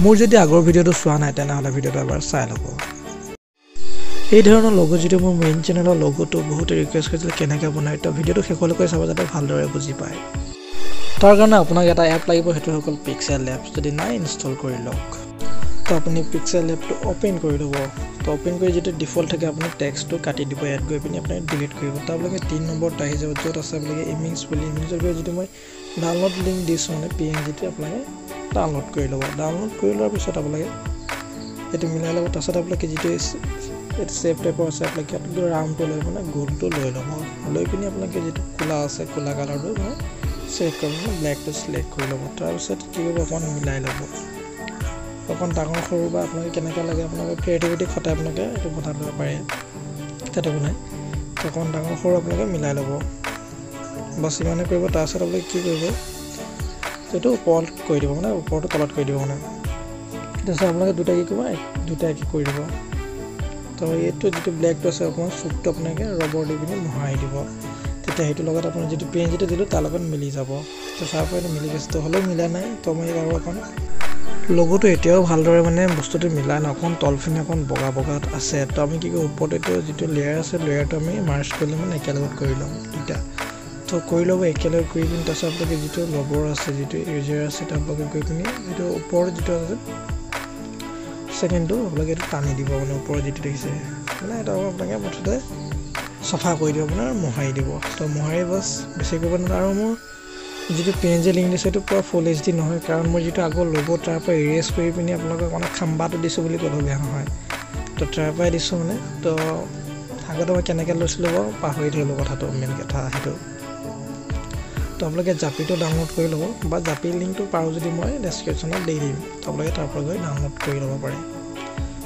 মোৰ যদি আগৰ ভিডিঅ'টো চোৱা নাই তেনেহ'লে ভিডিঅ'টো এবাৰ চাই ল'ব এই ধৰণৰ লগো যেটো মোৰ মেইন চেনেলৰ লগোটো বহুতে ৰিকুৱেষ্ট কৰিছিল কেনেকৈ বনায় তো ভিডিঅ'টো শেষলৈকে চাব যাতে ভালদৰে বুজি পায় তাৰ কাৰণে আপোনাক এটা এপ লাগিব হেতু হ'ল পিক্সেল এপ যদি নাই ইনষ্টল কৰি লওক তো আপুনি পিক্সেল এপটো ওপেন কৰি ল'ব তো ওপেন কৰি যেটো ডিফল্ট থাকে আপুনি টেক্সটটো কাটি দিব এড গৈ পিনি আপুনি ডিলিট কৰিব তাৰ লগে 3 নম্বৰত আহি যাব য'ত আছে আপোনাক ইমেজ বুলি ইমেজৰ গৈ যেটো মই ডাউনলোড লিংক দিছো মানে PNG টো আপোনাক ডাউনলোড কৰি ল'ব ডাউনলোড কৰি লোৱাৰ পিছত আপোনাক এটো মিলাই ল'ব তাৰছত আপোনাক যেটো এটা সেভ টাইপৰ আছে আপোনাক ইয়াত ৰাউণ্ডটো লৈ মানে গোলটো লৈ ল'ব লৈ পিনি আপোনাক যেটো কোলা আছে কোলা কালাৰটো মানে সেভ কৰিব ব্ল্যাকটো সিলেক্ট কৰি ল'ব তাৰছত কি কৰিব অকন মিলাই ল'ব অকন ডাঙৰ সৰু বা আপোনাক কেনেকৈ লাগে আপোনাক ক্ৰিয়েটিভিটি খতে আপোনাক এটো বনাব পাৰে তাতে বনাই অকন ডাঙৰ সৰু আপোনাক মিলাই ল'ব বাস ইমানে কৰিব তাৰছত আপোনাক কি কৰিব এটো ওপৰত কৰি দিব মানে ওপৰটো তলত কৰি দিব মানে তাৰছত আপোনাক দুটা কি কৰিব দুটা কি কৰি দিব তো এটো যেটো ব্ল্যাকটো আছে অকন সুটটো আপোনাক ৰবৰ দি পিনি মহাই দিব তেতিয়া হেতু লগত আপোনাৰ যেটো PNG টো দিলো তাৰ লগত মিলি যাব তো সাপটো মিলি গৈছে তো হলো মিলা নাই তো মই আৰু অকন লগোটো এতিয়াও ভালদৰে মানে বস্তুটো মিলা নাই অকন তলফিনে অকন বগা বগাত আছে তো আমি কি কৰিব ওপৰতে যেটো লেয়াৰ আছে লেয়াৰটো আমি মাৰ্জ কৰি মানে একেলগত কৰি লম দুটা তো কৰি ল'ব একেলগে কৰি পিন তাৰছত আপোনাক যেটো লগৰ আছে যেটো ইউজাৰ আছে তাৰ আপোনাক গৈ পিনি যেটো ওপৰ যেটো আছে সেকেন্ডটো আপোনাক এটো টানি দিব মানে ওপৰ যেটো দেখিছে মানে এটা আপোনাক মুঠতে সফা কৰি দিব মানে মহাই দিব তো মহাই বাস বেছি কৰিব না আৰু মোৰ যেটো PNG লিংক দিছে এটো পুৰা ফুল HD নহয় কাৰণ মই যেটো আগৰ লোগো তাৰ পৰা ইৰেজ কৰি পিনি আপোনাক মানে খাম্বাটো দিছো বুলি ক'লো বেয়া নহয় তো তাৰ পৰা দিছো মানে তো আগতে মই কেনেকৈ লৈছিলো পাহৰি থলো কথাটো মেইন কথা হেতু তো আপোনালোকে জাপিটো ডাউনলোড কৰি ল'ব বা জাপি লিংকটো পাৰো যদি মই ডেসক্ৰিপচনত দি দিম তো আপোনালোকে তাৰ পৰা গৈ ডাউনলোড কৰি ল'ব পাৰে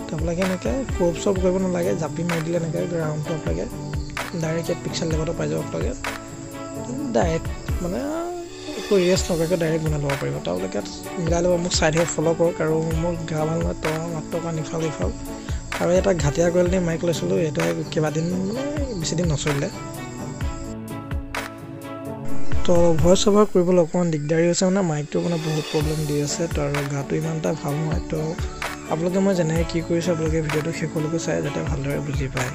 তো আপোনালোকে এনেকৈ ক্ৰপ চপ কৰিব নালাগে জাপি মাৰি দিলে এনেকৈ গ্ৰাউণ্ডটো আপোনালোকে ডাইৰেক্ট পিক্সেল লেভেলত পাই যাব আপোনালোকে ডাইৰেক্ট মানে একো ৰেছ নকৰাকৈ ডাইৰেক্ট বনাই ল'ব পাৰিব তো আপোনালোকে মিলাই ল'ব মোক চাইডে ফলো কৰক আৰু মোৰ গা ভাল নহয় তো মাত্ৰ কাৰণ ইফাল আৰু এটা ঘাটিয়া কোৱালিটি মাইক লৈছিলোঁ এটা কেইবাদিন মানে বেছি দিন নচলিলে তো ভয়েস ওভাৰ কৰিবলৈ অকমান দিগদাৰি হৈছে মানে মাইকটো মানে বহুত প্ৰবলেম দি আছে তো আৰু গাটো ইমান এটা ভাল নহয় তো আপোনালোকে মই যেনে কি কৰিছো আপোনালোকে ভিডিঅ'টো শেষলৈকে চাই যাতে ভালদৰে বুজি পায়